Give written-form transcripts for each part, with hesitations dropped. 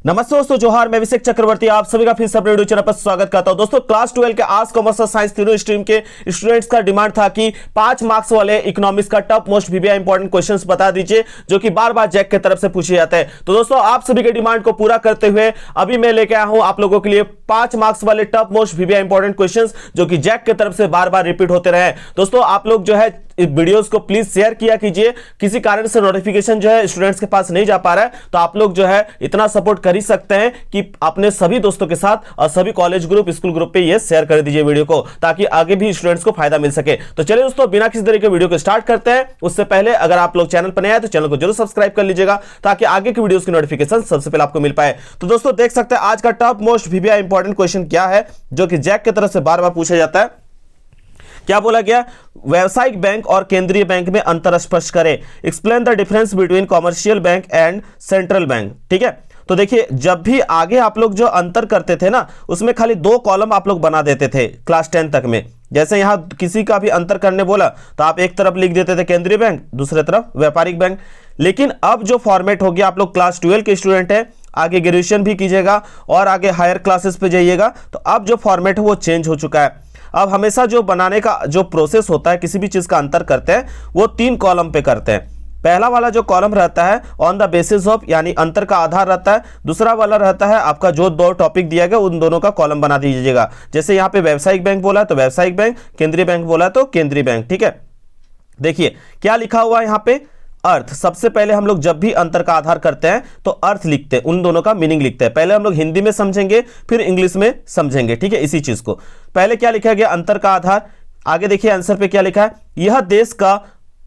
नमस्ते दोस्तों, जोहार। मैं अभिषेक चक्रवर्ती आप सभी का फिर से अपने वीडियो चैनल पर स्वागत करता हूं। दोस्तों, क्लास 12 के आर्ट्स, कॉमर्स और साइंस तीनों स्ट्रीम के स्टूडेंट्स का डिमांड था कि 5 मार्क्स वाले इकोनॉमिक्स का top most VVI important questions बता दीजिए, जो कि बार बार जैक की तरफ से पूछे जाते हैं। तो दोस्तों, आप सभी के डिमांड को पूरा करते हुए अभी मैं लेके आया हूं आप लोगों के लिए 5 मार्क्स वाले top most VVI important questions, जो कि जैक की तरफ से बार बार रिपीट होते रहे। दोस्तों, आप लोग जो है इस वीडियोस को प्लीज शेयर किया कीजिए। किसी कारण से नोटिफिकेशन जो है स्टूडेंट्स के पास नहीं जा पा रहा है, तो आप लोग जो है इतना सपोर्ट कर ही सकते हैं कि अपने सभी दोस्तों के साथ और सभी कॉलेज ग्रुप, स्कूल ग्रुप पे ये शेयर कर दीजिए वीडियो को, ताकि आगे भी स्टूडेंट्स को फायदा मिल सके। तो चलिए दोस्तों, बिना किसी तरीके के वीडियो को स्टार्ट करते हैं। उससे पहले अगर आप लोग चैनल पर नए आए तो चैनल को जरूर सब्सक्राइब कर लीजिएगा, ताकि आगे की वीडियोस की नोटिफिकेशन सबसे पहले आपको मिल पाए। तो दोस्तों, देख सकते हैं आज का top most VVI important question क्या है, जो कि जैक की तरफ से बार बार पूछा जाता है। क्या बोला गया? व्यावसायिक बैंक और केंद्रीय बैंक में अंतर स्पष्ट करें। Explain the difference between commercial bank and central bank. ठीक है, तो देखिए, जब भी आगे आप लोग जो अंतर करते थे ना, उसमें खाली 2 कॉलम आप लोग बना देते थे क्लास 10 तक में। जैसे यहां किसी का भी अंतर करने बोला तो आप एक तरफ लिख देते थे केंद्रीय बैंक, दूसरे तरफ व्यापारिक बैंक। लेकिन अब जो फॉर्मेट हो गया, आप लोग क्लास 12 के स्टूडेंट है, आगे ग्रेजुएशन भी कीजिएगा और आगे हायर क्लासेस पे जाइएगा, तो अब जो फॉर्मेट है वो चेंज हो चुका है। अब हमेशा जो बनाने का जो प्रोसेस होता है, किसी भी चीज का अंतर करते हैं, वो 3 कॉलम पे करते हैं। पहला वाला जो कॉलम रहता है ऑन द बेसिस ऑफ, यानी अंतर का आधार रहता है। दूसरा वाला रहता है आपका जो 2 टॉपिक दिया गया उन दोनों का कॉलम बना दीजिएगा। जैसे यहाँ पे व्यावसायिक बैंक बोला है तो व्यावसायिक बैंक, केंद्रीय बैंक बोला है तो केंद्रीय बैंक। ठीक है, देखिए क्या लिखा हुआ है यहाँ पे, अर्थ। सबसे पहले हम लोग जब भी अंतर का आधार करते हैं तो अर्थ लिखते हैं, उन दोनों का मीनिंग लिखते हैं। पहले हम लोग हिंदी में समझेंगे, फिर इंग्लिश में समझेंगे। ठीक है, इसी चीज को पहले क्या लिखा गया, अंतर का आधार। आगे देखिए आंसर पे क्या लिखा है, यह देश का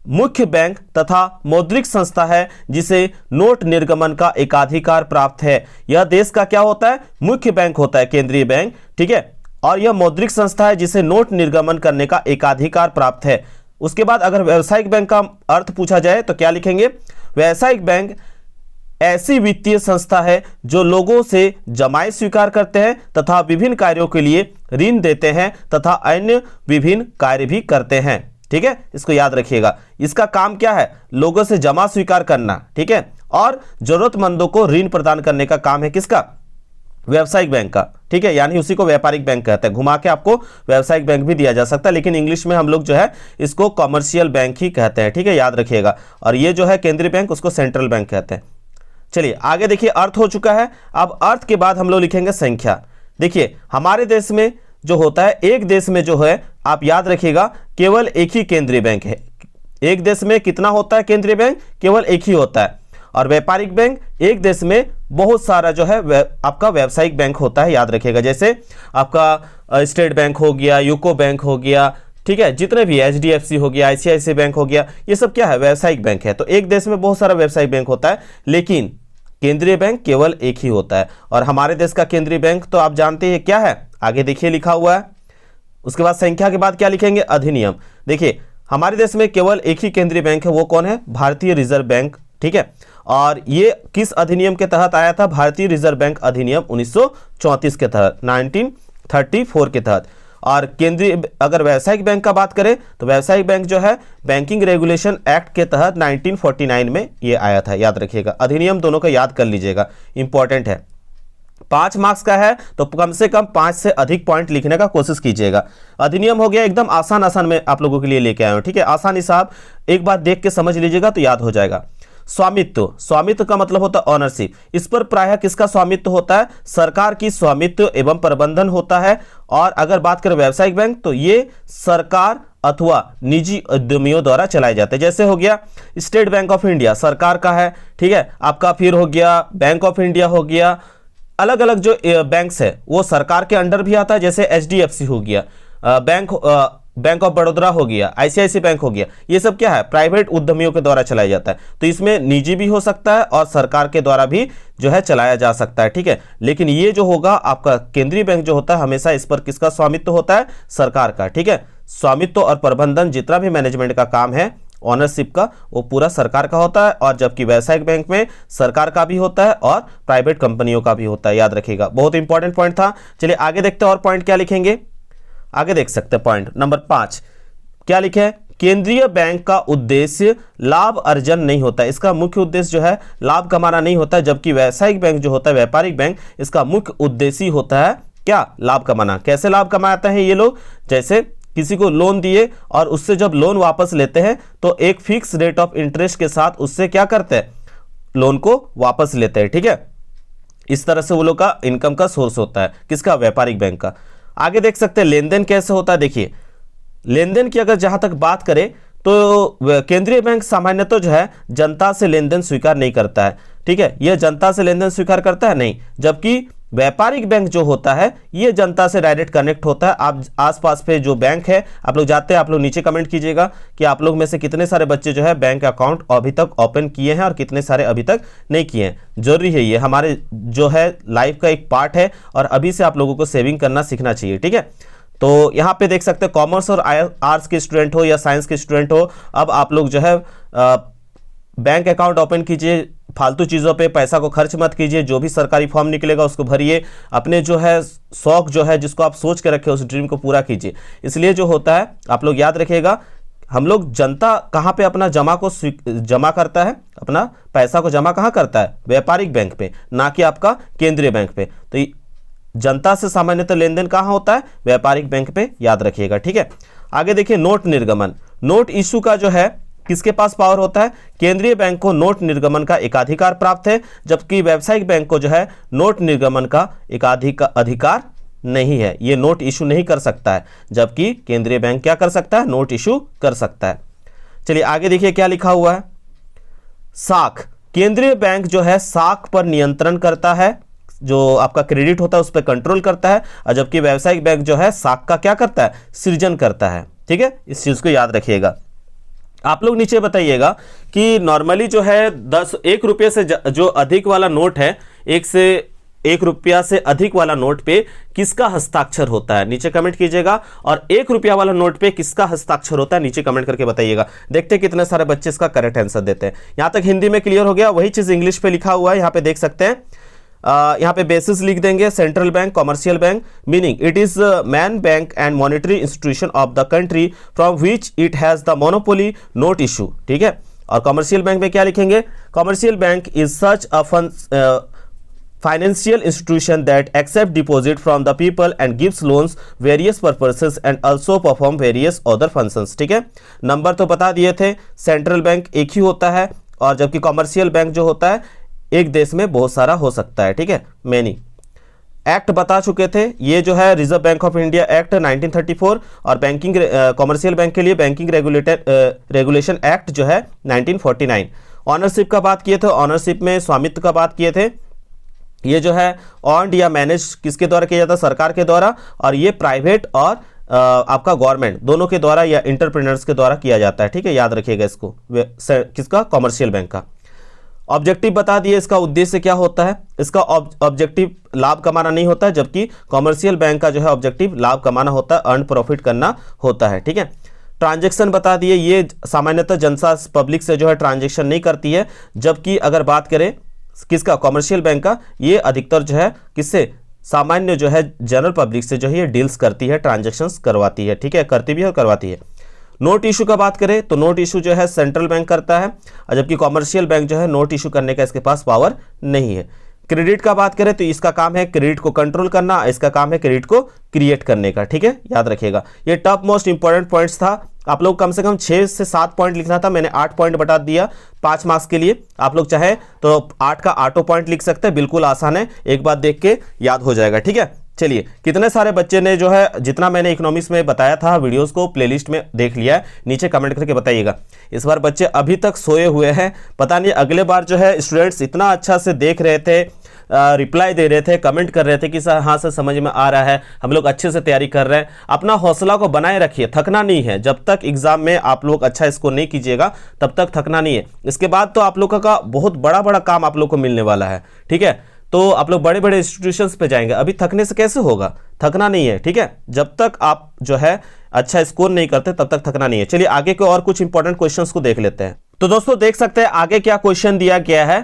मुख्य बैंक तथा मौद्रिक संस्था है जिसे नोट निर्गमन का एकाधिकार प्राप्त है। यह देश का क्या होता है? मुख्य बैंक होता है, केंद्रीय बैंक। ठीक है, और यह मौद्रिक संस्था है जिसे नोट निर्गमन करने का एकाधिकार प्राप्त है। उसके बाद अगर व्यावसायिक बैंक का अर्थ पूछा जाए तो क्या लिखेंगे, व्यावसायिक बैंक ऐसी वित्तीय संस्था है जो लोगों से जमाई स्वीकार करते हैं तथा विभिन्न कार्यों के लिए ऋण देते हैं तथा अन्य विभिन्न कार्य भी करते हैं। ठीक है, इसको याद रखिएगा। इसका काम क्या है? लोगों से जमा स्वीकार करना। ठीक है, और जरूरतमंदों को ऋण प्रदान करने का काम है किसका? व्यावसायिक बैंक का। ठीक है, यानी उसी को व्यापारिक बैंक कहते हैं। घुमा के आपको व्यावसायिक बैंक भी दिया जा सकता है, लेकिन इंग्लिश में हम लोग जो है इसको कॉमर्शियल बैंक ही कहते हैं। ठीक है, याद रखिएगा। और ये जो है केंद्रीय बैंक, उसको सेंट्रल बैंक कहते हैं। चलिए आगे देखिए, अर्थ हो चुका है। अब अर्थ के बाद हम लोग लिखेंगे संख्या। देखिए, हमारे देश में जो होता है, एक देश में जो है, आप याद रखिएगा, केवल एक ही केंद्रीय बैंक है। एक देश में कितना होता है केंद्रीय बैंक? केवल एक ही होता है। और व्यापारिक बैंक, एक देश में बहुत सारा जो है आपका व्यावसायिक बैंक होता है, याद रखिएगा। जैसे आपका स्टेट बैंक हो गया, यूको बैंक हो गया, ठीक है, जितने भी HDFC हो गया, ICICI बैंक हो गया, ये सब क्या है? व्यावसायिक बैंक है। तो एक देश में बहुत सारा व्यावसायिक बैंक होता है, लेकिन केंद्रीय बैंक केवल एक ही होता है। और हमारे देश का केंद्रीय बैंक तो आप जानते हैं क्या है, आगे देखिए लिखा हुआ है। उसके बाद संख्या के बाद क्या लिखेंगे? अधिनियम। देखिए, हमारे देश में केवल एक ही केंद्रीय बैंक है, वो कौन है? भारतीय रिजर्व बैंक। ठीक है, और ये किस अधिनियम के तहत आया था? भारतीय रिजर्व बैंक अधिनियम 1934 के तहत, 1934 के तहत। और केंद्रीय, अगर व्यावसायिक बैंक का बात करें तो व्यावसायिक बैंक जो है बैंकिंग रेगुलेशन एक्ट के तहत 1949 में ये आया था, याद रखिएगा। अधिनियम दोनों का याद कर लीजिएगा, इंपॉर्टेंट है। 5 मार्क्स का है तो कम से कम 5 से अधिक पॉइंट लिखने का कोशिश कीजिएगा। अधिनियम हो गया, एकदम आसान आसान में आप लोगों के लिए लेके आया हूं। ठीक है, आसानी से आप एक बार देख के समझ लीजिएगा तो याद हो जाएगा। स्वामित्व, स्वामित्व का मतलब होता है ऑनरशिप। इस पर प्रायः किसका स्वामित्व होता है? सरकार की स्वामित्व एवं प्रबंधन होता है। और अगर बात करें व्यावसायिक बैंक, तो ये सरकार अथवा निजी उद्यमियों द्वारा चलाए जाते हैं। जैसे हो गया स्टेट बैंक ऑफ इंडिया, सरकार का है। ठीक है, आपका फिर हो गया बैंक ऑफ इंडिया हो गया। अलग अलग जो बैंक्स है वो सरकार के अंडर भी आता है, जैसे HDFC हो गया, बैंक ऑफ बड़ौदा हो गया, ICICI बैंक हो गया। ये सब क्या है? प्राइवेट उद्यमियों के द्वारा चलाया जाता है। तो इसमें निजी भी हो सकता है और सरकार के द्वारा भी जो है चलाया जा सकता है। ठीक है, लेकिन ये जो होगा आपका केंद्रीय बैंक जो होता है, हमेशा इस पर किसका स्वामित्व होता है? सरकार का। ठीक है, स्वामित्व और प्रबंधन, जितना भी मैनेजमेंट का काम है ऑनरशिप का, वो पूरा सरकार का होता है। और जबकि व्यावसायिक बैंक में सरकार का भी होता है और प्राइवेट कंपनियों का भी होता है, याद रखिएगा। बहुत इंपॉर्टेंट पॉइंट था। चलिए आगे देखते हैं और पॉइंट क्या लिखेंगे। आगे देख सकते हैं पॉइंट नंबर 5 क्या लिखे हैं, केंद्रीय बैंक का उद्देश्य लाभ अर्जन नहीं होता, इसका मुख्य उद्देश्य जो है लाभ कमाना नहीं होता, जबकि व्यावसायिक बैंक जो होता है, व्यापारिक बैंक, इसका मुख्य उद्देश्य होता है क्या, लाभ कमाना। कैसे लाभ कमाते हैं ये लोग, जैसे किसी को लोन दिए और उससे जब लोन वापस लेते हैं तो एक फिक्स रेट ऑफ इंटरेस्ट के साथ उससे क्या करते हैं, लोन को वापस लेते हैं, ठीक है। इस तरह से वो लोग का इनकम का सोर्स होता है, किसका, व्यापारिक बैंक का। आगे देख सकते हैं लेन देन कैसे होता है। देखिए लेन देन की अगर जहां तक बात करें तो केंद्रीय बैंक सामान्यतः जो है जनता से लेन देन स्वीकार नहीं करता है, ठीक है, यह जनता से लेन देन स्वीकार करता है नहीं, जबकि व्यापारिक बैंक जो होता है ये जनता से डायरेक्ट कनेक्ट होता है। आप आसपास पे जो बैंक है आप लोग जाते हैं, आप लोग नीचे कमेंट कीजिएगा कि आप लोग में से कितने सारे बच्चे जो है बैंक अकाउंट अभी तक ओपन किए हैं और कितने सारे अभी तक नहीं किए हैं। जरूरी है, ये हमारे जो है लाइफ का एक पार्ट है और अभी से आप लोगों को सेविंग करना सीखना चाहिए, ठीक है। तो यहाँ पे देख सकते हैं कॉमर्स और आर्ट्स के स्टूडेंट हो या साइंस के स्टूडेंट हो, अब आप लोग जो है बैंक अकाउंट ओपन कीजिए, फालतू चीज़ों पे पैसा को खर्च मत कीजिए, जो भी सरकारी फॉर्म निकलेगा उसको भरिए, अपने जो है शौक जो है जिसको आप सोच के रखे उस ड्रीम को पूरा कीजिए। इसलिए जो होता है आप लोग याद रखिएगा, हम लोग जनता कहाँ पे अपना जमा करता है, अपना पैसा को जमा कहाँ करता है, व्यापारिक बैंक पे, ना कि आपका केंद्रीय बैंक पे। तो जनता से सामान्यतः लेन देन कहाँ होता है, व्यापारिक बैंक पे, याद रखिएगा, ठीक है। आगे देखिए नोट निर्गमन। नोट इशू का जो है किसके पास पावर होता है, केंद्रीय बैंक को नोट निर्गमन का एकाधिकार प्राप्त है, जबकि व्यावसायिक बैंक को जो है नोट निर्गमन का अधिकार नहीं है, ये नोट इशू नहीं कर सकता है, जबकि केंद्रीय बैंक क्या कर सकता है, नोट इशू कर सकता है। चलिए आगे देखिए क्या लिखा हुआ है, साख। केंद्रीय बैंक जो है साख पर नियंत्रण करता है, जो आपका क्रेडिट होता है उस पर कंट्रोल करता है, और जबकि व्यावसायिक बैंक जो है साख का क्या करता है, सृजन करता है, ठीक है। इस चीज को याद रखिएगा। आप लोग नीचे बताइएगा कि नॉर्मली जो है 1 रुपये से जो अधिक वाला नोट है, 1 रुपया से अधिक वाला नोट पे किसका हस्ताक्षर होता है, नीचे कमेंट कीजिएगा। और 1 रुपया वाला नोट पे किसका हस्ताक्षर होता है, नीचे कमेंट करके बताइएगा। देखते हैं कितने सारे बच्चे इसका करेक्ट आंसर देते हैं। यहां तक हिंदी में क्लियर हो गया, वही चीज इंग्लिश पे लिखा हुआ है, यहाँ पे देख सकते हैं। यहाँ पे बेसिस लिख देंगे, central bank, commercial bank, meaning it is man bank and monetary institution of the country from which it has the monopoly note issue, ठीक है। और कॉमर्शियल बैंक में क्या लिखेंगे, commercial bank is such a financial institution that accept deposit from the people and gives loans various purposes and also perform various other functions, ठीक है। Number तो बता दिए थे, सेंट्रल बैंक एक ही होता है, और जबकि कॉमर्शियल बैंक जो होता है एक देश में बहुत सारा हो सकता है, ठीक है, मैनी। एक्ट बता चुके थे, ये जो है reserve bank of India act 1934, और बैंकिंग कॉमर्शियल बैंक के लिए बैंकिंग रेगुलेशन एक्ट जो है 1949। ऑनरशिप का बात किए थे, ऑनरशिप में स्वामित्व का बात किए थे, ये जो है ऑन्ड या मैनेज किसके द्वारा किया जाता है, सरकार के द्वारा, और ये प्राइवेट और आपका गवर्नमेंट दोनों के द्वारा या इंटरप्रेन्योर्स के द्वारा किया जाता है, ठीक है, याद रखिएगा इसको, किसका, कॉमर्शियल बैंक का। ऑब्जेक्टिव बता दिए, इसका उद्देश्य क्या होता है, इसका ऑब्जेक्टिव लाभ कमाना नहीं होता है, जबकि कॉमर्शियल बैंक का जो है ऑब्जेक्टिव लाभ कमाना होता है, अर्न प्रॉफिट करना होता है, ठीक है। ट्रांजैक्शन बता दिए, ये सामान्यतः जनता पब्लिक से जो है ट्रांजैक्शन नहीं करती है, जबकि अगर बात करें किसका, कॉमर्शियल बैंक का, ये अधिकतर जो है किससे, सामान्य जो है जनरल पब्लिक से जो है ये डील्स करती है, ट्रांजैक्शंस करवाती है, ठीक है, करती भी है और करवाती है। नोट इशू का बात करें तो नोट इशू जो है सेंट्रल बैंक करता है, और जबकि कॉमर्शियल बैंक जो है नोट इशू करने का इसके पास पावर नहीं है। क्रेडिट का बात करें तो इसका काम है क्रेडिट को कंट्रोल करना, इसका काम है क्रेडिट को क्रिएट करने का, ठीक है, याद रखिएगा। ये टॉप मोस्ट इंपॉर्टेंट पॉइंट्स था, आप लोग कम से कम 6 से 7 पॉइंट लिखना था, मैंने 8 पॉइंट बता दिया 5 मार्क्स के लिए। आप लोग चाहे तो 8 का 8 पॉइंट लिख सकते हैं, बिल्कुल आसान है, एक बार देख के याद हो जाएगा, ठीक है। चलिए कितने सारे बच्चे ने जो है जितना मैंने इकोनॉमिक्स में बताया था वीडियोस को प्लेलिस्ट में देख लिया है, नीचे कमेंट करके बताइएगा। इस बार बच्चे अभी तक सोए हुए हैं, पता नहीं अगले बार जो है स्टूडेंट्स इतना अच्छा से देख रहे थे, रिप्लाई दे रहे थे, कमेंट कर रहे थे कि सर हाँ सर समझ में आ रहा है, हम लोग अच्छे से तैयारी कर रहे हैं। अपना हौसला को बनाए रखिए, थकना नहीं है, जब तक एग्जाम में आप लोग अच्छा स्कोर नहीं कीजिएगा तब तक थकना नहीं है। इसके बाद तो आप लोगों का बहुत बड़ा बड़ा काम आप लोग को मिलने वाला है, ठीक है, तो आप लोग बड़े बड़े इंस्टीट्यूशंस पे जाएंगे, अभी थकने से कैसे होगा, थकना नहीं है, ठीक है, जब तक आप जो है अच्छा स्कोर नहीं करते तब तक थकना नहीं है। चलिए आगे के और कुछ इंपॉर्टेंट क्वेश्चंस को देख लेते हैं। तो दोस्तों देख सकते हैं आगे क्या क्वेश्चन दिया गया है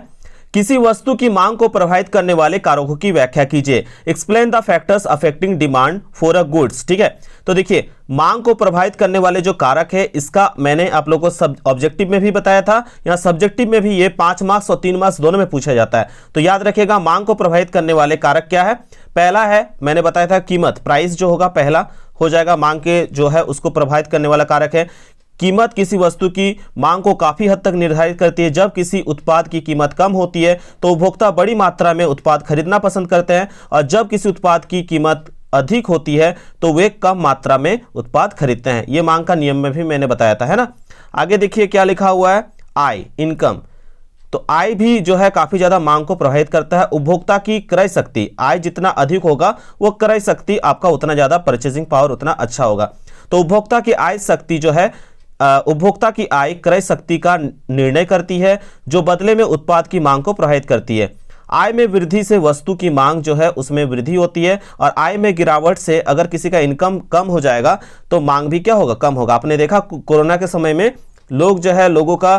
किसी वस्तु की मांग को प्रभावित करने वाले कारकों की व्याख्या कीजिए। Explain the factors affecting demand for a goods. ठीक है, तो देखिए मांग को प्रभावित करने वाले जो कारक है, इसका मैंने आप लोगों को सब ऑब्जेक्टिव में भी बताया था, यहाँ सब्जेक्टिव में भी ये 5 मार्क्स और 3 मार्क्स दोनों में पूछा जाता है। तो याद रखिएगा मांग को प्रभावित करने वाले कारक क्या है। पहला है मैंने बताया था कीमत, प्राइस जो होगा पहला हो जाएगा, मांग के जो है उसको प्रभावित करने वाला कारक है। कीमत किसी वस्तु की मांग को काफी हद तक निर्धारित करती है। जब किसी उत्पाद की कीमत कम होती है तो उपभोक्ता बड़ी मात्रा में उत्पाद खरीदना पसंद करते हैं, और जब किसी उत्पाद की कीमत अधिक होती है तो वे कम मात्रा में उत्पाद खरीदते हैं। ये मांग का नियम में भी मैंने बताया था, है ना। आगे देखिए क्या लिखा हुआ है, आय, इनकम। तो आय भी जो है काफी ज्यादा मांग को प्रभावित करता है। उपभोक्ता की क्रय शक्ति, आय जितना अधिक होगा वो क्रय शक्ति आपका उतना ज्यादा, परचेजिंग पावर उतना अच्छा होगा। तो उपभोक्ता की आय शक्ति जो है, उपभोक्ता की आय क्रय शक्ति का निर्णय करती है, जो बदले में उत्पाद की मांग को प्रभावित करती है। आय में वृद्धि से वस्तु की मांग जो है उसमें वृद्धि होती है, और आय में गिरावट से अगर किसी का इनकम कम हो जाएगा तो मांग भी क्या होगा, कम होगा। आपने देखा कोरोना के समय में लोग जो है, लोगों का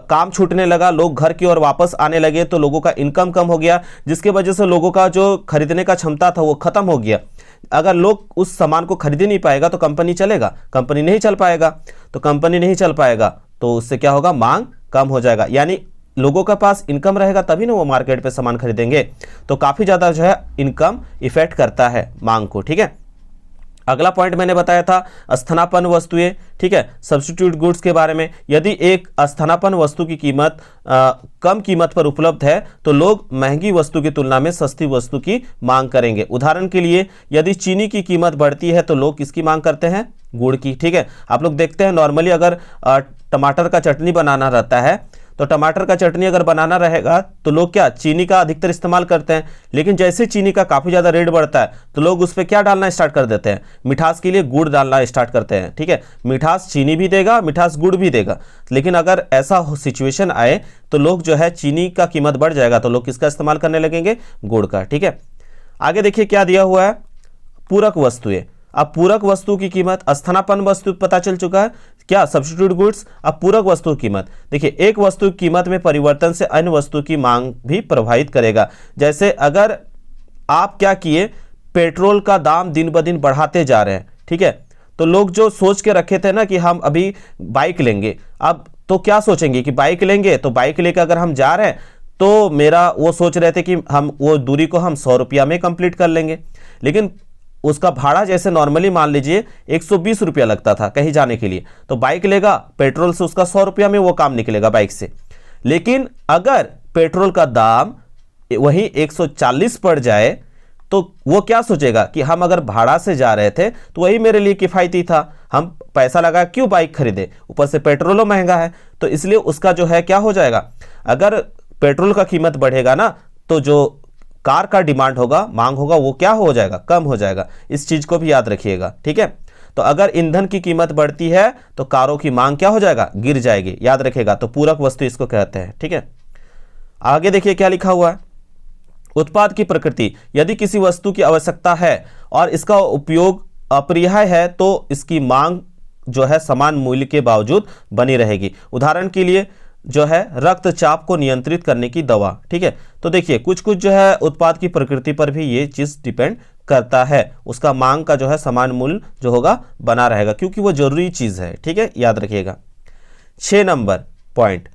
काम छूटने लगा, लोग घर की ओर वापस आने लगे, तो लोगों का इनकम कम हो गया, जिसके वजह से लोगों का जो खरीदने का क्षमता था वो खत्म हो गया। अगर लोग उस सामान को खरीद नहीं पाएगा तो कंपनी चलेगा, कंपनी नहीं चल पाएगा, तो कंपनी नहीं चल पाएगा तो उससे क्या होगा, मांग कम हो जाएगा। यानी लोगों के पास इनकम रहेगा तभी ना वो मार्केट पे सामान खरीदेंगे। तो काफी ज्यादा जो है इनकम इफेक्ट करता है मांग को। ठीक है, अगला पॉइंट मैंने बताया था स्थानापन्न वस्तुएं। ठीक है, सब्स्टिट्यूट गुड्स के बारे में। यदि एक स्थानापन्न वस्तु की कीमत कम कीमत पर उपलब्ध है तो लोग महंगी वस्तु की तुलना में सस्ती वस्तु की मांग करेंगे। उदाहरण के लिए यदि चीनी की कीमत बढ़ती है तो लोग किसकी मांग करते हैं, गुड़ की। ठीक है, आप लोग देखते हैं नॉर्मली अगर टमाटर का चटनी बनाना रहता है तो टमाटर का चटनी अगर बनाना रहेगा तो लोग क्या, चीनी का अधिकतर इस्तेमाल करते हैं। लेकिन जैसे चीनी का काफ़ी ज़्यादा रेट बढ़ता है तो लोग उस पर क्या डालना स्टार्ट कर देते हैं, मिठास के लिए गुड़ डालना स्टार्ट करते हैं। ठीक है, मिठास चीनी भी देगा, मिठास गुड़ भी देगा। लेकिन अगर ऐसा सिचुएशन आए तो लोग जो है चीनी का कीमत बढ़ जाएगा तो लोग किसका इस्तेमाल करने लगेंगे, गुड़ का। ठीक है, आगे देखिए क्या दिया हुआ है, पूरक वस्तुएं। अब पूरक वस्तु की कीमत, स्थानापन्न वस्तु पता चल चुका है क्या, सब्स्टिट्यूट गुड्स। अब पूरक वस्तु की कीमत देखिए, एक वस्तु की कीमत में परिवर्तन से अन्य वस्तु की मांग भी प्रभावित करेगा। जैसे अगर आप क्या किए, पेट्रोल का दाम दिन ब दिन बढ़ाते जा रहे हैं। ठीक है, तो लोग जो सोच के रखे थे ना कि हम अभी बाइक लेंगे, अब तो क्या सोचेंगे कि बाइक लेंगे, तो बाइक लेकर अगर हम जा रहे हैं तो मेरा वो सोच रहे थे कि हम वो दूरी को हम 100 रुपया में कंप्लीट कर लेंगे। लेकिन उसका भाड़ा जैसे नॉर्मली मान लीजिए 120 रुपया लगता था कहीं जाने के लिए, तो बाइक लेगा, पेट्रोल से उसका 100 रुपया में वो काम निकलेगा बाइक से। लेकिन अगर पेट्रोल का दाम वही 140 पड़ जाए तो वो क्या सोचेगा कि हम अगर भाड़ा से जा रहे थे तो वही मेरे लिए किफ़ायती था, हम पैसा लगा क्यों बाइक खरीदे, ऊपर से पेट्रोलो महंगा है। तो इसलिए उसका जो है क्या हो जाएगा, अगर पेट्रोल का कीमत बढ़ेगा ना तो जो कार का डिमांड होगा, मांग होगा, वो क्या हो जाएगा, कम हो जाएगा। इस चीज को भी याद रखिएगा। ठीक है, तो अगर ईंधन की कीमत बढ़ती है तो कारों की मांग क्या हो जाएगा, गिर जाएगी। याद रखिएगा, तो पूरक वस्तु इसको कहते हैं। ठीक है, आगे देखिए क्या लिखा हुआ है, उत्पाद की प्रकृति। यदि किसी वस्तु की आवश्यकता है और इसका उपयोग अपरिहार्य है तो इसकी मांग जो है समान मूल्य के बावजूद बनी रहेगी। उदाहरण के लिए जो है रक्तचाप को नियंत्रित करने की दवा। ठीक है, तो देखिए कुछ कुछ जो है उत्पाद की प्रकृति पर भी ये चीज डिपेंड करता है, उसका मांग का जो है समान मूल्य जो होगा बना रहेगा, क्योंकि वो जरूरी चीज है। ठीक है, याद रखिएगा। 6 नंबर पॉइंट,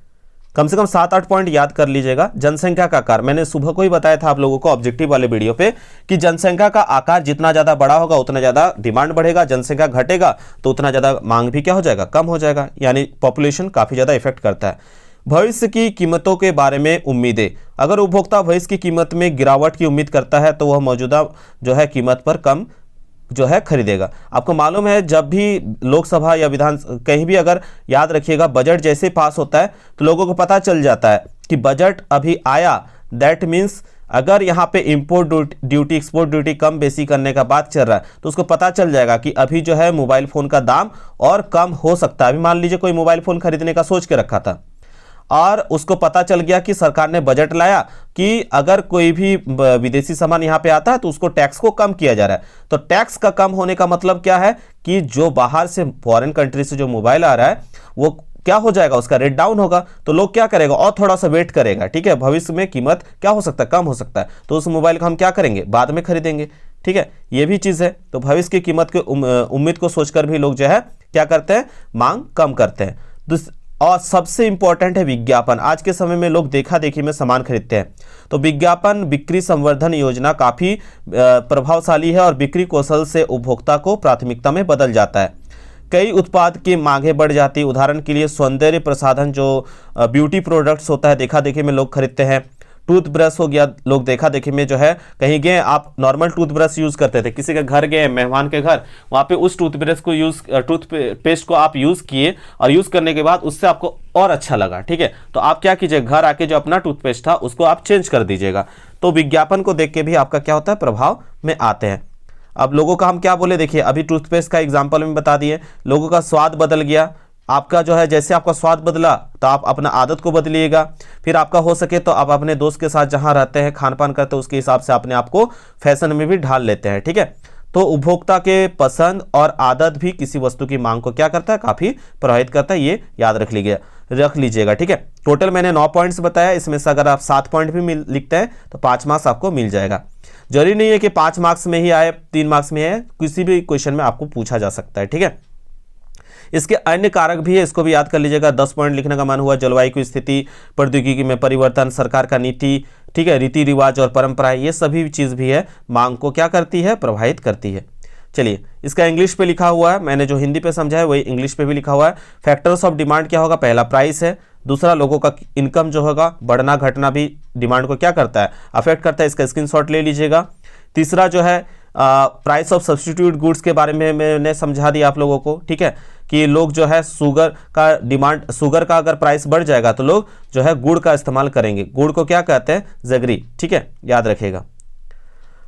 कम से कम 7-8 पॉइंट याद कर लीजिएगा। जनसंख्या का आकार, मैंने सुबह को ही बताया था आप लोगों को ऑब्जेक्टिव वाले वीडियो पे कि जनसंख्या का आकार जितना ज्यादा बड़ा होगा उतना ज्यादा डिमांड बढ़ेगा, जनसंख्या घटेगा तो उतना ज्यादा मांग भी क्या हो जाएगा, कम हो जाएगा। यानी पॉपुलेशन काफी ज्यादा इफेक्ट करता है। भविष्य की कीमतों के बारे में उम्मीदें। अगर उपभोक्ता भविष्य की कीमत में गिरावट की उम्मीद करता है तो वह मौजूदा जो है कीमत पर कम जो है खरीदेगा। आपको मालूम है जब भी लोकसभा या विधान कहीं भी अगर याद रखिएगा बजट जैसे पास होता है तो लोगों को पता चल जाता है कि बजट अभी आया, दैट मीन्स अगर यहाँ पे इंपोर्ट ड्यूटी एक्सपोर्ट ड्यूटी कम बेसी करने का बात चल रहा है तो उसको पता चल जाएगा कि अभी जो है मोबाइल फ़ोन का दाम और कम हो सकता है। अभी मान लीजिए कोई मोबाइल फ़ोन खरीदने का सोच के रखा था और उसको पता चल गया कि सरकार ने बजट लाया कि अगर कोई भी विदेशी सामान यहाँ पे आता है तो उसको टैक्स को कम किया जा रहा है। तो टैक्स का कम होने का मतलब क्या है कि जो बाहर से फॉरेन कंट्री से जो मोबाइल आ रहा है वो क्या हो जाएगा, उसका रेट डाउन होगा, तो लोग क्या करेगा और थोड़ा सा वेट करेगा, ठीक है। भविष्य में कीमत क्या हो सकता है, कम हो सकता है, तो उस मोबाइल को हम क्या करेंगे, बाद में खरीदेंगे, ठीक है। ये भी चीज़ है। तो भविष्य की कीमत के उम्मीद को सोचकर भी लोग जो है क्या करते हैं, मांग कम करते हैं। और सबसे इंपॉर्टेंट है विज्ञापन। आज के समय में लोग देखा देखी में सामान खरीदते हैं, तो विज्ञापन बिक्री संवर्धन योजना काफ़ी प्रभावशाली है और बिक्री कौशल से उपभोक्ता को प्राथमिकता में बदल जाता है। कई उत्पाद की मांगें बढ़ जाती है। उदाहरण के लिए सौंदर्य प्रसाधन जो ब्यूटी प्रोडक्ट्स होता है, देखा देखी में लोग खरीदते हैं। टूथब्रश हो गया, लोग देखा देखी में जो है कहीं गए, आप नॉर्मल टूथब्रश यूज़ करते थे, किसी के घर गए, मेहमान के घर, वहाँ पे उस टूथब्रश को टूथपेस्ट को आप यूज़ किए और यूज़ करने के बाद उससे आपको और अच्छा लगा, ठीक है, तो आप क्या कीजिए, घर आके जो अपना टूथपेस्ट था उसको आप चेंज कर दीजिएगा। तो विज्ञापन को देख के भी आपका क्या होता है, प्रभाव में आते हैं। अब लोगों का हम क्या बोले, देखिए अभी टूथपेस्ट का एग्जाम्पल में बता दिए, लोगों का स्वाद बदल गया। आपका जो है जैसे आपका स्वाद बदला तो आप अपना आदत को बदलिएगा। फिर आपका हो सके तो आप अपने दोस्त के साथ जहां रहते हैं, खान पान करते हैं, उसके हिसाब से अपने आप को फैशन में भी ढाल लेते हैं, ठीक है। तो उपभोक्ता के पसंद और आदत भी किसी वस्तु की मांग को क्या करता है, काफ़ी प्रभावित करता है। ये याद रख लीजिएगा, ठीक है। टोटल मैंने 9 पॉइंट्स बताया, इसमें से अगर आप 7 पॉइंट भी लिखते हैं तो 5 मार्क्स आपको मिल जाएगा। जरूरी नहीं है कि 5 मार्क्स में ही आए, 3 मार्क्स में आए, किसी भी क्वेश्चन में आपको पूछा जा सकता है, ठीक है। इसके अन्य कारक भी है, इसको भी याद कर लीजिएगा। 10 पॉइंट लिखने का मन हुआ, जलवायु की स्थिति, प्रौद्योगिकी में परिवर्तन, सरकार का नीति, ठीक है, रीति रिवाज और परंपराएं, ये सभी चीज़ भी है, मांग को क्या करती है, प्रभावित करती है। चलिए, इसका इंग्लिश पे लिखा हुआ है, मैंने जो हिंदी पे समझा है वही इंग्लिश पे भी लिखा हुआ है। फैक्टर्स ऑफ डिमांड क्या होगा, पहला प्राइस है, दूसरा लोगों का इनकम जो होगा, बढ़ना घटना भी डिमांड को क्या करता है, अफेक्ट करता है, इसका स्क्रीनशॉट ले लीजिएगा। तीसरा जो है प्राइस ऑफ सब्स्टिट्यूट गुड्स के बारे में मैंने समझा दिया आप लोगों को, ठीक है, कि लोग जो है शुगर का अगर प्राइस बढ़ जाएगा तो लोग जो है गुड़ का इस्तेमाल करेंगे। गुड़ को क्या कहते हैं, जगरी, ठीक है, याद रखिएगा।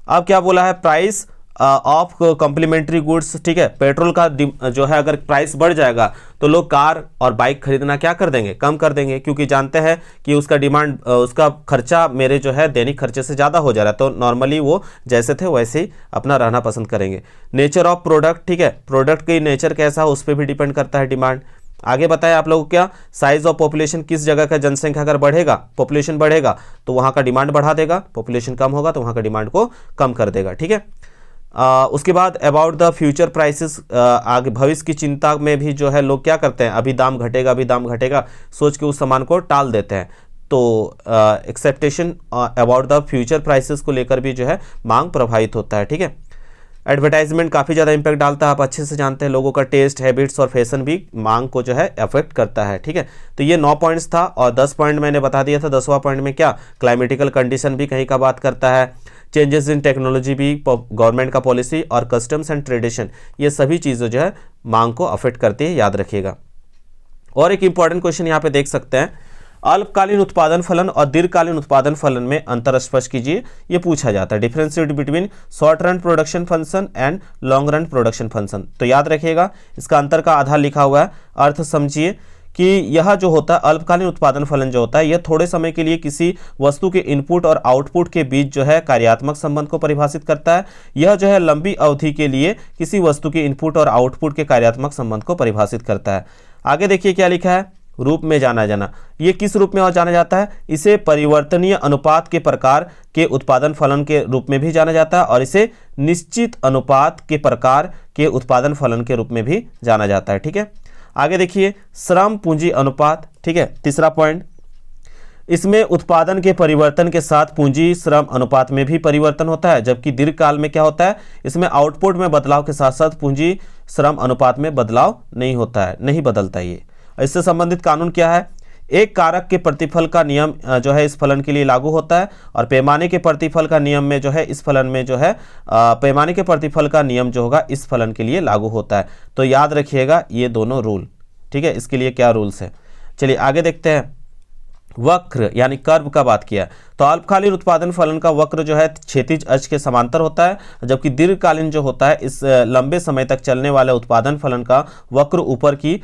अब क्या बोला है, प्राइस ऑफ कॉम्प्लीमेंट्री गुड्स, ठीक है, पेट्रोल का जो है अगर प्राइस बढ़ जाएगा तो लोग कार और बाइक खरीदना क्या कर देंगे, कम कर देंगे, क्योंकि जानते हैं कि उसका डिमांड, उसका खर्चा मेरे जो है दैनिक खर्चे से ज़्यादा हो जा रहा है, तो नॉर्मली वो जैसे थे वैसे ही अपना रहना पसंद करेंगे। नेचर ऑफ प्रोडक्ट, ठीक है, प्रोडक्ट की नेचर कैसा है उस पर भी डिपेंड करता है डिमांड। आगे बताया आप लोगों को क्या, साइज ऑफ पॉपुलेशन, किस जगह का जनसंख्या अगर बढ़ेगा, पॉपुलेशन बढ़ेगा तो वहाँ का डिमांड बढ़ा देगा, पॉपुलेशन कम होगा तो वहाँ का डिमांड को कम कर देगा, ठीक है। उसके बाद अबाउट द फ्यूचर प्राइसेस, आगे भविष्य की चिंता में भी जो है लोग क्या करते हैं, अभी दाम घटेगा सोच के उस सामान को टाल देते हैं। तो acceptation about the future prices को लेकर भी जो है मांग प्रभावित होता है, ठीक है। एडवर्टाइजमेंट काफ़ी ज़्यादा इंपैक्ट डालता है, आप अच्छे से जानते हैं। लोगों का टेस्ट, हैबिट्स और फैशन भी मांग को जो है अफेक्ट करता है, ठीक है। तो ये 9 पॉइंट्स था और 10 पॉइंट मैंने बता दिया था। 10वां पॉइंट में क्या, क्लाइमेटिकल कंडीशन भी कहीं का बात करता है, चेंजेस इन टेक्नोलॉजी भी, गवर्नमेंट का पॉलिसी और कस्टम्स एंड ट्रेडिशन, ये सभी चीज़ें जो है मांग को अफेक्ट करती है, याद रखिएगा। और एक इंपॉर्टेंट क्वेश्चन यहाँ पे देख सकते हैं, अल्पकालीन उत्पादन फलन और दीर्घकालीन उत्पादन फलन में अंतर स्पष्ट कीजिए, ये पूछा जाता है। Differentiate between short run production function and long run production function, तो याद रखिएगा इसका अंतर का आधार लिखा हुआ है। अर्थ समझिए कि यह जो होता है अल्पकालीन उत्पादन फलन जो होता है, यह थोड़े समय के लिए किसी वस्तु के इनपुट और आउटपुट के बीच जो है कार्यात्मक संबंध को परिभाषित करता है। यह जो है लंबी अवधि के लिए किसी वस्तु के इनपुट और आउटपुट के कार्यात्मक संबंध को परिभाषित करता है। आगे देखिए क्या लिखा है, रूप में जाना, ये किस रूप में और जाना जाता है, इसे परिवर्तनीय अनुपात के प्रकार के उत्पादन फलन के रूप में भी जाना जाता है और इसे निश्चित अनुपात के प्रकार के उत्पादन फलन के रूप में भी जाना जाता है, ठीक है। आगे देखिए श्रम पूंजी अनुपात, ठीक है, तीसरा पॉइंट, इसमें उत्पादन के परिवर्तन के साथ पूंजी श्रम अनुपात में भी परिवर्तन होता है, जबकि दीर्घकाल में क्या होता है, इसमें आउटपुट में बदलाव के साथ साथ पूंजी श्रम अनुपात में बदलाव नहीं होता है, नहीं बदलता। ये इससे संबंधित कानून क्या है, एक कारक के प्रतिफल का नियम जो है इस फलन के लिए लागू होता है और पैमाने के प्रतिफल का नियम में जो है इस फलन में जो है पैमाने के प्रतिफल का नियम जो होगा इस फलन के लिए लागू होता है। तो याद रखिएगा ये दोनों रूल, ठीक है। इसके लिए क्या रूल्स है, चलिए आगे देखते हैं। वक्र यानी कर्व का बात किया, तो अल्पकालीन उत्पादन फलन का वक्र जो है क्षैतिज अक्ष के समांतर होता है, जबकि दीर्घकालीन जो होता है इस लंबे समय तक चलने वाले उत्पादन फलन का वक्र ऊपर की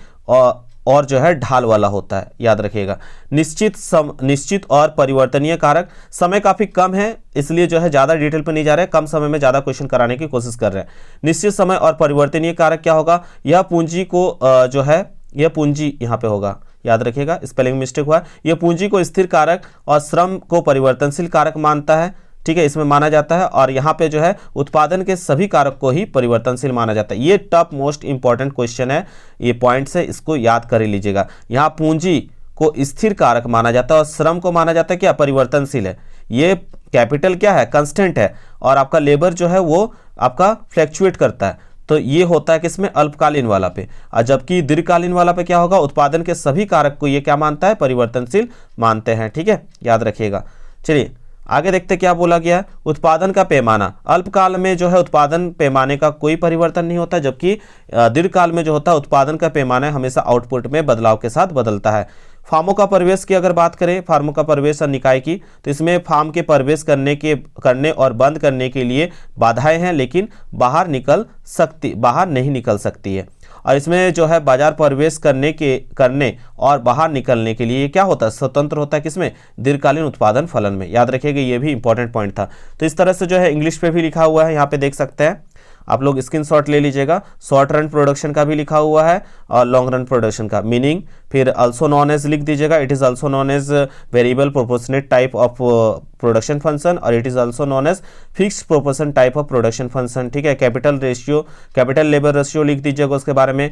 और जो है ढाल वाला होता है, याद रखिएगा। निश्चित और परिवर्तनीय कारक, समय काफ़ी कम है इसलिए जो है ज़्यादा डिटेल पर नहीं जा रहे, कम समय में ज़्यादा क्वेश्चन कराने की कोशिश कर रहे हैं। निश्चित समय और परिवर्तनीय कारक क्या होगा, यह पूंजी को जो है यह पूंजी यहाँ पे होगा, याद रखिएगा, स्पेलिंग मिस्टेक हुआ। ये पूंजी को स्थिर कारक और श्रम को परिवर्तनशील कारक मानता है, ठीक है, इसमें माना जाता है। और यहाँ पे जो है उत्पादन के सभी कारक को ही परिवर्तनशील माना जाता है। ये टॉप मोस्ट इंपॉर्टेंट क्वेश्चन है, ये पॉइंट्स है, इसको याद कर लीजिएगा। यहाँ पूंजी को स्थिर कारक माना जाता है और श्रम को माना जाता है क्या, परिवर्तनशील है। ये कैपिटल क्या है, कांस्टेंट है, और आपका लेबर जो है वो आपका फ्लैक्चुएट करता है। तो ये होता है किसमें, अल्पकालीन वाला पे। और जबकि दीर्घकालीन वाला पे क्या होगा, उत्पादन के सभी कारक को ये क्या मानता है, परिवर्तनशील मानते हैं, ठीक है, याद रखिएगा। चलिए आगे देखते क्या बोला गया। उत्पादन का पैमाना, अल्पकाल में जो है उत्पादन पैमाने का कोई परिवर्तन नहीं होता, जबकि दीर्घकाल में जो होता है उत्पादन का पैमाना हमेशा आउटपुट में बदलाव के साथ बदलता है। फार्मों का प्रवेश की अगर बात करें, फार्मों का प्रवेश और निकाय की, तो इसमें फार्म के प्रवेश करने और बंद करने के लिए बाधाएं हैं, लेकिन बाहर नहीं निकल सकती है। और इसमें जो है बाजार प्रवेश करने और बाहर निकलने के लिए क्या होता है, स्वतंत्र होता है किसमें, दीर्घकालीन उत्पादन फलन में। याद रखिएगा, ये भी इंपॉर्टेंट पॉइंट था। तो इस तरह से जो है इंग्लिश पे भी लिखा हुआ है, यहाँ पे देख सकते हैं आप लोग, स्क्रीनशॉट ले लीजिएगा। शॉर्ट रन प्रोडक्शन का भी लिखा हुआ है और लॉन्ग रन प्रोडक्शन का मीनिंग, फिर अल्सो नॉन एज लिख दीजिएगा। It is also known as variable proportionate type of production function, और it is also known as fixed proportion type of production function, ठीक है। कैपिटल लेबर रेशियो लिख दीजिएगा उसके बारे में।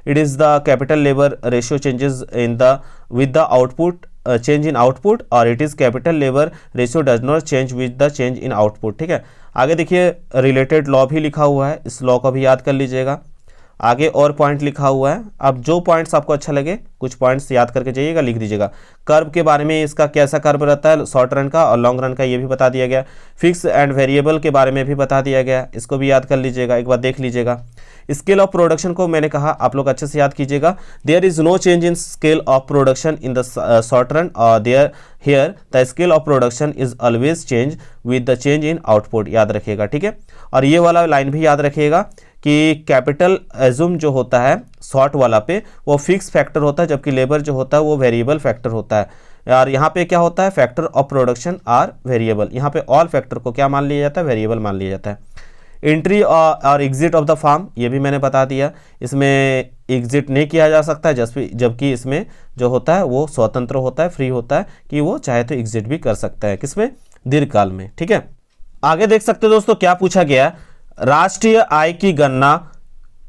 It is the capital labour ratio changes with the output change in output, और it is capital labour ratio does not change with the change in output, ठीक है। आगे देखिए रिलेटेड लॉ भी लिखा हुआ है, इस लॉ को भी याद कर लीजिएगा। आगे और पॉइंट लिखा हुआ है, अब जो पॉइंट्स आपको अच्छा लगे कुछ पॉइंट्स याद करके जाइएगा, लिख दीजिएगा। कर्व के बारे में, इसका कैसा कर्व रहता है शॉर्ट रन का और लॉन्ग रन का, ये भी बता दिया गया। फिक्स एंड वेरिएबल के बारे में भी बता दिया गया, इसको भी याद कर लीजिएगा, एक बार देख लीजिएगा। स्केल ऑफ प्रोडक्शन को मैंने कहा आप लोग अच्छे से याद कीजिएगा। There is no change in scale of production in the short run, और here the scale of production is always change with the change in output, याद रखिएगा, ठीक है। और ये वाला लाइन भी याद रखिएगा कि कैपिटल एज्यूम जो होता है शॉर्ट वाला पे वो फिक्स फैक्टर होता है, जबकि लेबर जो होता है वो वेरिएबल फैक्टर होता है। और यहाँ पे क्या होता है, factor of production are variable, यहाँ पे ऑल फैक्टर को क्या मान लिया जाता है, वेरिएबल मान लिया जाता है। एंट्री और एग्जिट ऑफ द फार्म, ये भी मैंने बता दिया, इसमें एग्जिट नहीं किया जा सकता, जबकि इसमें जो होता है वो स्वतंत्र होता है, फ्री होता है कि वो चाहे तो एग्जिट भी कर सकता है, किसमें, दीर्घकाल में, ठीक है। आगे देख सकते हो दोस्तों क्या पूछा गया, राष्ट्रीय आय की गणना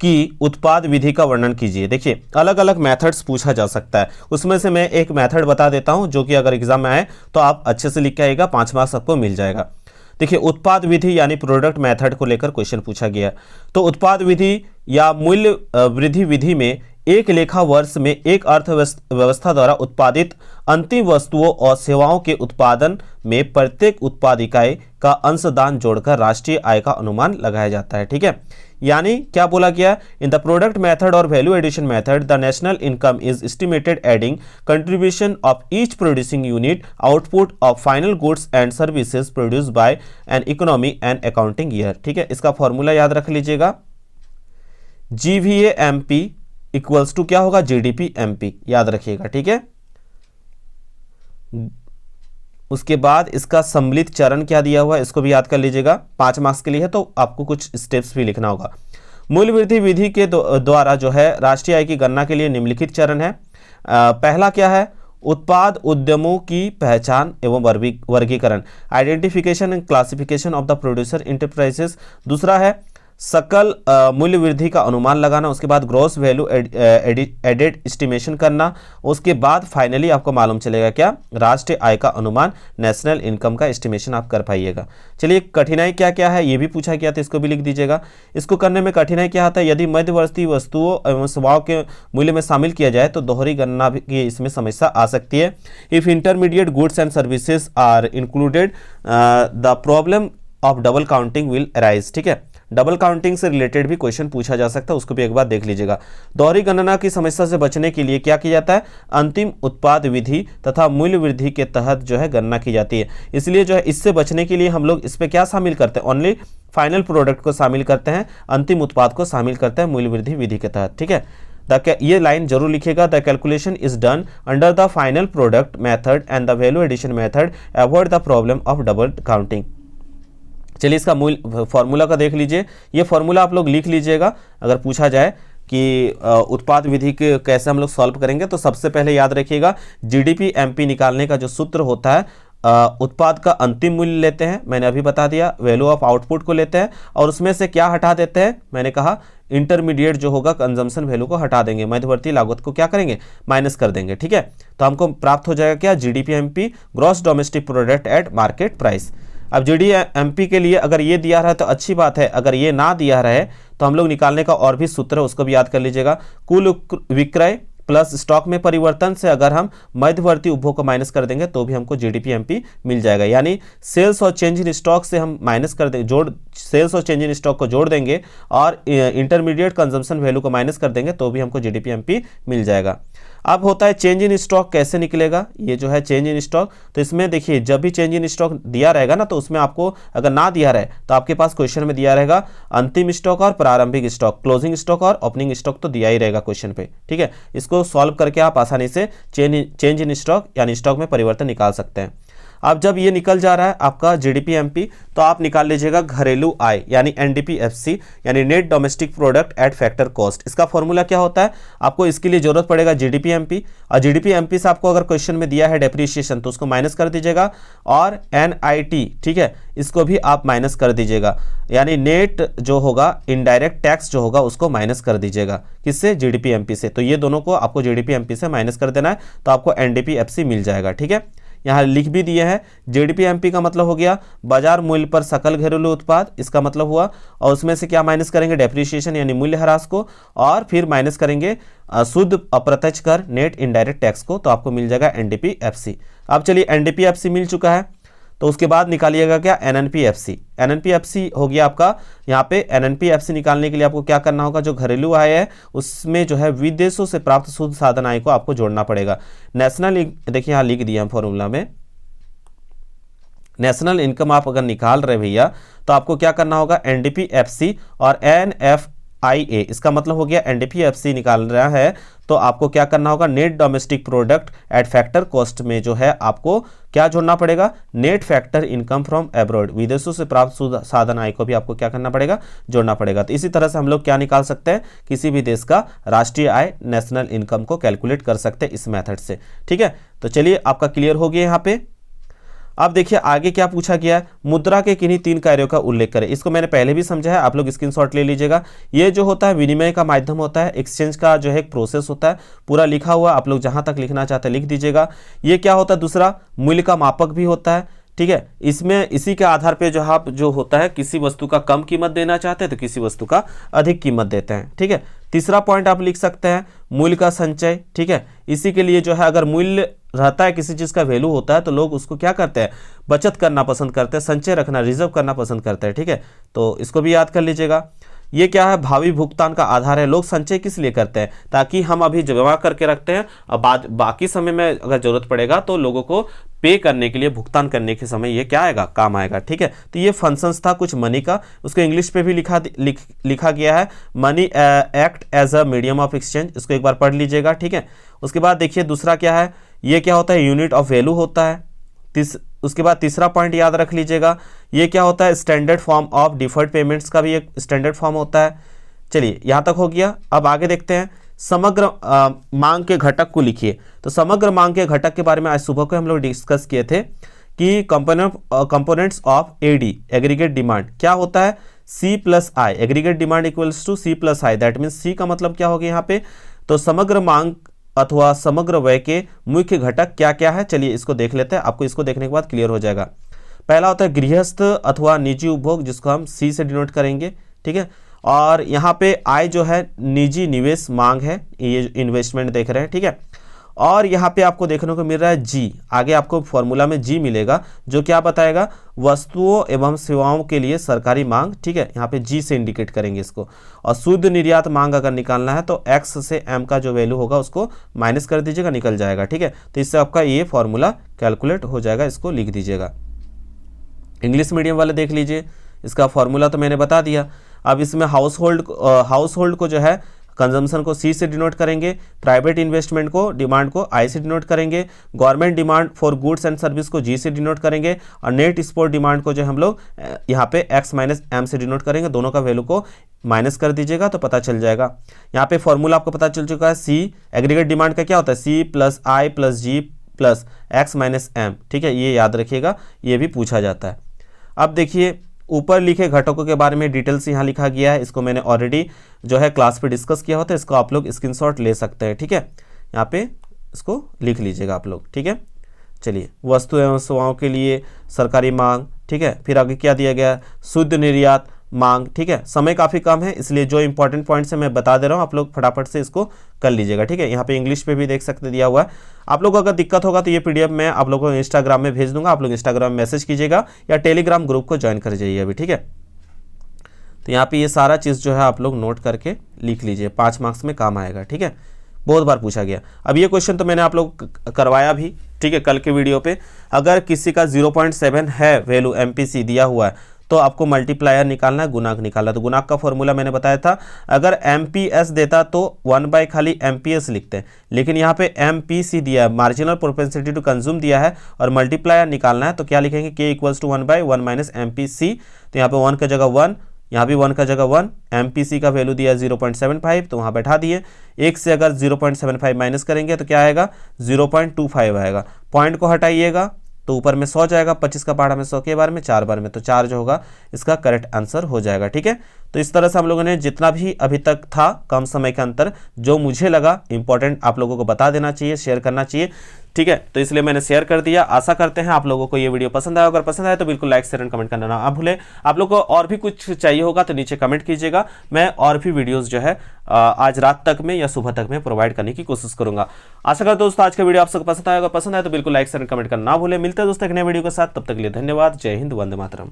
की उत्पाद विधि का वर्णन कीजिए। देखिए अलग अलग मेथड्स पूछा जा सकता है, उसमें से मैं एक मेथड बता देता हूं जो कि अगर एग्जाम में आए तो आप अच्छे से लिख के आएगा, 5 मार्क्स आपको मिल जाएगा। देखिए उत्पाद विधि यानी प्रोडक्ट मेथड को लेकर क्वेश्चन पूछा गया। तो उत्पाद विधि या मूल्य वृद्धि विधि में एक लेखा वर्ष में एक अर्थव्यवस्था द्वारा उत्पादित अंतिम वस्तुओं और सेवाओं के उत्पादन में प्रत्येक उत्पाद इकाई का अंशदान जोड़कर राष्ट्रीय आय का अनुमान लगाया जाता है, ठीक है। यानी क्या बोला गया, इन द प्रोडक्ट मेथड और value addition method the national income is estimated adding contribution of each producing unit output of final goods and services produce by an economy and accounting year, ठीक है। इसका formula याद रख लीजिएगा, GVA-MP equals to क्या होगा, GDP-MP, याद रखिएगा, ठीक है। उसके बाद इसका सम्मिलित चरण क्या दिया हुआ है, इसको भी याद कर लीजिएगा, 5 मार्क्स के लिए है, तो आपको कुछ स्टेप्स भी लिखना होगा। मूल्य वृद्धि विधि के द्वारा जो है राष्ट्रीय आय की गणना के लिए निम्नलिखित चरण है। पहला क्या है, उत्पाद उद्यमों की पहचान एवं वर्गीकरण, identification and classification of the producer enterprises. दूसरा है सकल मूल्य वृद्धि का अनुमान लगाना, उसके बाद ग्रॉस वैल्यू एडेड एस्टिमेशन करना, उसके बाद फाइनली आपको मालूम चलेगा क्या, राष्ट्रीय आय का अनुमान, नेशनल इनकम का एस्टिमेशन आप कर पाइएगा। चलिए कठिनाई क्या क्या है ये भी पूछा गया था, इसको भी लिख दीजिएगा। इसको करने में कठिनाई क्या आता है, यदि मध्यवर्ती वस्तुओं एवं सेवाओं के मूल्य में शामिल किया जाए तो दोहरी गणना की इसमें समस्या आ सकती है। If intermediate goods and services are included the problem of double counting will arise, ठीक है। डबल काउंटिंग से रिलेटेड भी क्वेश्चन पूछा जा सकता है, उसको भी एक बार देख लीजिएगा। दोहरी गणना की समस्या से बचने के लिए क्या किया जाता है, अंतिम उत्पाद विधि तथा मूल्य वृद्धि के तहत जो है गणना की जाती है। इसलिए जो है इससे बचने के लिए हम लोग इस पे क्या शामिल करते हैं, ओनली फाइनल प्रोडक्ट को शामिल करते हैं, अंतिम उत्पाद को शामिल करते हैं मूल्य वृद्धि विधि के तहत, ठीक है। ये लाइन जरूर लिखिएगा, the calculation is done under the final product method and the value addition method, avoid the problem of double counting. चलिए इसका मूल फॉर्मूला का देख लीजिए, ये फॉर्मूला आप लोग लिख लीजिएगा अगर पूछा जाए कि उत्पाद विधि के कैसे हम लोग सॉल्व करेंगे, तो सबसे पहले याद रखिएगा जीडीपी एमपी निकालने का जो सूत्र होता है, उत्पाद का अंतिम मूल्य लेते हैं, मैंने अभी बता दिया, वैल्यू ऑफ आउटपुट को लेते हैं और उसमें से क्या हटा देते हैं, मैंने कहा इंटरमीडिएट जो होगा कंजम्पशन वैल्यू को हटा देंगे, मध्यवर्ती लागत को क्या करेंगे, माइनस कर देंगे। ठीक है, तो हमको प्राप्त हो जाएगा क्या, GDP MP, gross domestic product at market price. अब जीडीएमपी के लिए अगर ये दिया रहा है तो अच्छी बात है, अगर ये ना दिया रहे तो हम लोग निकालने का और भी सूत्र है, उसको भी याद कर लीजिएगा। कुल विक्रय प्लस स्टॉक में परिवर्तन से अगर हम मध्यवर्ती उपभोग को माइनस कर देंगे तो भी हमको जीडीपी एमपी मिल जाएगा। यानी सेल्स और चेंज इन स्टॉक से हम माइनस कर देंगे, सेल्स और चेंज इन स्टॉक को जोड़ देंगे और इंटरमीडिएट कंजम्पशन वैल्यू को माइनस कर देंगे तो भी हमको जीडीपी एमपी मिल जाएगा। अब होता है चेंज इन स्टॉक कैसे निकलेगा, ये जो है चेंज इन स्टॉक, तो इसमें देखिए जब भी चेंज इन स्टॉक दिया रहेगा ना तो उसमें आपको अगर ना दिया रहे तो आपके पास क्वेश्चन में दिया रहेगा अंतिम स्टॉक और प्रारंभिक स्टॉक, क्लोजिंग स्टॉक और ओपनिंग स्टॉक तो दिया ही रहेगा क्वेश्चन पे। ठीक है, इसको सॉल्व करके आप आसानी से चेंज इन स्टॉक यानी स्टॉक में परिवर्तन निकाल सकते हैं। अब जब ये निकल जा रहा है आपका जीडीपी एमपी, तो आप निकाल लीजिएगा घरेलू आय यानी एनडीपीएफसी यानी net domestic product at factor cost. इसका फॉर्मूला क्या होता है, आपको इसके लिए जरूरत पड़ेगा जीडीपी एमपी, और जीडीपी एमपी से आपको अगर क्वेश्चन में दिया है डेप्रीशिएशन तो उसको माइनस कर दीजिएगा, और एनआईटी, ठीक है, इसको भी आप माइनस कर दीजिएगा, यानी नेट जो होगा इनडायरेक्ट टैक्स जो होगा उसको माइनस कर दीजिएगा, किससे, जीडीपी एमपी से। तो ये दोनों को आपको जीडीपी एमपी से माइनस कर देना है तो आपको एनडीपीएफसी मिल जाएगा। ठीक है, यहाँ लिख भी दिए हैं, जीडीपी एमपी का मतलब हो गया बाजार मूल्य पर सकल घरेलू उत्पाद, इसका मतलब हुआ, और उसमें से क्या माइनस करेंगे, डेप्रीशिएशन यानी मूल्य ह्रास को, और फिर माइनस करेंगे शुद्ध अप्रत्यक्ष कर नेट इनडायरेक्ट टैक्स को, तो आपको मिल जाएगा एनडीपीएफसी। अब चलिए एनडीपीएफसी मिल चुका है तो उसके बाद निकालिएगा क्या, एनएनपीएफसी। एनएनपीएफसी हो गया आपका, यहाँ पे एनएनपीएफसी निकालने के लिए आपको क्या करना होगा, जो घरेलू आय है उसमें जो है विदेशों से प्राप्त शुद्ध साधन आय को आपको जोड़ना पड़ेगा। नेशनल, देखिए यहाँ लिख दिया हम फॉर्मूला में, नेशनल इनकम आप अगर निकाल रहे भैया तो आपको क्या करना होगा, एनडीपीएफसी और एनएफआईए, इसका मतलब हो गया एनडीपीएफसी निकाल रहा है तो आपको क्या करना होगा, net domestic product at factor cost में जो है आपको क्या जोड़ना पड़ेगा, net factor income from abroad, विदेशों से प्राप्त शुद्ध साधन आय को भी आपको क्या करना पड़ेगा, जोड़ना पड़ेगा। तो इसी तरह से हम लोग क्या निकाल सकते हैं, किसी भी देश का राष्ट्रीय आय नेशनल इनकम को कैलकुलेट कर सकते हैं इस मेथड से। ठीक है, तो चलिए आपका क्लियर हो गया यहाँ पे। अब देखिए आगे क्या पूछा गया है, मुद्रा के किन्हीं 3 कार्यों का उल्लेख करें। इसको मैंने पहले भी समझा है, आप लोग स्क्रीनशॉट ले लीजिएगा। ये जो होता है विनिमय का माध्यम होता है, एक्सचेंज का जो है एक प्रोसेस होता है, पूरा लिखा हुआ, आप लोग जहां तक लिखना चाहते हैं लिख दीजिएगा। ये क्या होता है, दूसरा मूल्य का मापक भी होता है। ठीक है, इसमें इसी के आधार पे जो आप जो होता है किसी वस्तु का कम कीमत देना चाहते हैं तो किसी वस्तु का अधिक कीमत देते हैं। ठीक है, तीसरा पॉइंट आप लिख सकते हैं मूल्य का संचय। ठीक है, इसी के लिए जो है अगर मूल्य रहता है, किसी चीज का वैल्यू होता है तो लोग उसको क्या करते हैं, बचत करना पसंद करते हैं, संचय रखना, रिजर्व करना पसंद करते हैं। ठीक है, तो इसको भी याद कर लीजिएगा। ये क्या है, भावी भुगतान का आधार है। लोग संचय किस लिए करते हैं, ताकि हम अभी जमा करके रखते हैं और बाकी समय में अगर जरूरत पड़ेगा तो लोगों को पे करने के लिए, भुगतान करने के समय ये क्या आएगा, काम आएगा। ठीक है, तो ये फंक्शंस था कुछ मनी का, उसको इंग्लिश पे भी लिखा गया है, money act as a medium of exchange, इसको एक बार पढ़ लीजिएगा। ठीक है, उसके बाद देखिए दूसरा क्या है, ये क्या होता है, यूनिट ऑफ वैल्यू होता है। उसके बाद तीसरा पॉइंट याद रख लीजिएगा, ये क्या होता है, standard form of deferred payments का भी एक स्टैंडर्ड फॉर्म होता है। चलिए यहाँ तक हो गया। अब आगे देखते हैं, समग्र मांग के घटक को लिखिए। तो समग्र मांग के घटक के बारे में आज सुबह को हम लोग डिस्कस किए थे कि components of AD, aggregate demand, क्या होता है, C plus I, aggregate demand equals to C plus I. That means C का मतलब क्या हो गया यहाँ पे, तो समग्र मांग अथवा समग्र व्यय के मुख्य घटक क्या क्या है, चलिए इसको देख लेते हैं। आपको इसको देखने के बाद क्लियर हो जाएगा। पहला होता है गृहस्थ अथवा निजी उपभोग, जिसको हम सी से डिनोट करेंगे। ठीक है, और यहाँ पे आई जो है निजी निवेश मांग है, ये इन्वेस्टमेंट देख रहे हैं। ठीक है, और यहाँ पे आपको देखने को मिल रहा है जी, आगे आपको फॉर्मूला में जी मिलेगा जो क्या बताएगा, वस्तुओं एवं सेवाओं के लिए सरकारी मांग। ठीक है, यहाँ पे जी से इंडिकेट करेंगे इसको। और शुद्ध निर्यात मांग अगर निकालना है तो एक्स से एम का जो वैल्यू होगा उसको माइनस कर दीजिएगा, निकल जाएगा। ठीक है, तो इससे आपका ये फॉर्मूला कैलकुलेट हो जाएगा, इसको लिख दीजिएगा। इंग्लिश मीडियम वाले देख लीजिए, इसका फॉर्मूला तो मैंने बता दिया। अब इसमें हाउस होल्ड को जो है कंजम्पशन को सी से डिनोट करेंगे, प्राइवेट इन्वेस्टमेंट को, डिमांड को आई से डिनोट करेंगे, government demand for goods and service को जी से डिनोट करेंगे, और नेट एक्सपोर्ट डिमांड को जो हम लोग यहाँ पे एक्स माइनस एम से डिनोट करेंगे। दोनों का वैल्यू को माइनस कर दीजिएगा तो पता चल जाएगा। यहाँ पे फॉर्मूला आपको पता चल चुका है, सी एग्रीगेट डिमांड का क्या होता है, सी प्लस आई प्लस जी प्लस एक्स माइनस एम, ठीक है, ये याद रखिएगा, ये भी पूछा जाता है। अब देखिए ऊपर लिखे घटकों के बारे में डिटेल्स यहाँ लिखा गया है, इसको मैंने ऑलरेडी जो है क्लास पे डिस्कस किया होता है, इसको आप लोग स्क्रीनशॉट ले सकते हैं, ठीक है, यहाँ पे इसको लिख लीजिएगा आप लोग, ठीक है। चलिए वस्तु एवं सेवाओं के लिए सरकारी मांग, ठीक है, फिर आगे क्या दिया गया, शुद्ध निर्यात मांग, ठीक है। समय काफ़ी कम है इसलिए जो इंपॉर्टेंट पॉइंट्स है मैं बता दे रहा हूँ, आप लोग फटाफट से इसको कर लीजिएगा, ठीक है। यहाँ पे इंग्लिश पे भी देख सकते दिया हुआ है। आप लोग को अगर दिक्कत होगा तो ये पीडीएफ मैं आप लोगों को इंस्टाग्राम में भेज दूंगा, आप लोग इंस्टाग्राम में मैसेज कीजिएगा या टेलीग्राम ग्रुप को ज्वाइन कर जाइए अभी, ठीक है। तो यहाँ पे ये सारा चीज़ जो है आप लोग नोट करके लिख लीजिए, 5 मार्क्स में काम आएगा, ठीक है, बहुत बार पूछा गया। अब ये क्वेश्चन तो मैंने आप लोग करवाया भी, ठीक है, कल के वीडियो पे। अगर किसी का 0.7 है वैल्यू एमपीसी दिया हुआ है तो आपको मल्टीप्लायर निकालना है, गुणांक निकालना है। तो गुणांक का फॉर्मूला मैंने बताया था, अगर एमपीएस देता तो 1 खाली एमपीएस लिखते हैं, लेकिन यहाँ पे एमपीसी दिया है, मार्जिनल प्रोपेंसिटी टू कंज्यूम दिया है, और मल्टीप्लायर निकालना है तो क्या लिखेंगे, के इक्वल्स टू 1/1 माइनस एमपीसी। तो यहाँ पे 1 का जगह 1, यहाँ भी 1 का जगह 1, एमपीसी का वैल्यू दिया 0.75 तो वहाँ बैठा दिए। 1 से अगर 0.75 माइनस करेंगे तो क्या आएगा, 0.25 आएगा। पॉइंट को हटाइएगा तो ऊपर में 100 जाएगा, 25 का पहाड़ा में 100 के बार में 4 बार में, तो 4 जो होगा इसका करेक्ट आंसर हो जाएगा, ठीक है। तो इस तरह से हम लोगों ने जितना भी अभी तक था कम समय के अंतर जो मुझे लगा इंपॉर्टेंट आप लोगों को बता देना चाहिए, शेयर करना चाहिए, ठीक है, तो इसलिए मैंने शेयर कर दिया। आशा करते हैं आप लोगों को ये वीडियो पसंद आया, अगर पसंद आए तो बिल्कुल लाइक शेयर एंड कमेंट करना ना भूलें। आप लोगों को और भी कुछ चाहिए होगा तो नीचे कमेंट कीजिएगा, मैं और भी वीडियोस जो है आज रात तक में या सुबह तक में प्रोवाइड करने की कोशिश करूंगा। आशा करता हूं दोस्तों आज का वीडियो आप सबको पसंद आएगा, पसंद आए तो बिल्कुल लाइक शेयर एंड कमेंट करना ना भूलें। मिलते हैं दोस्तों एक नए वीडियो के साथ, तब तक के लिए धन्यवाद। जय हिंद, वंदे मातरम।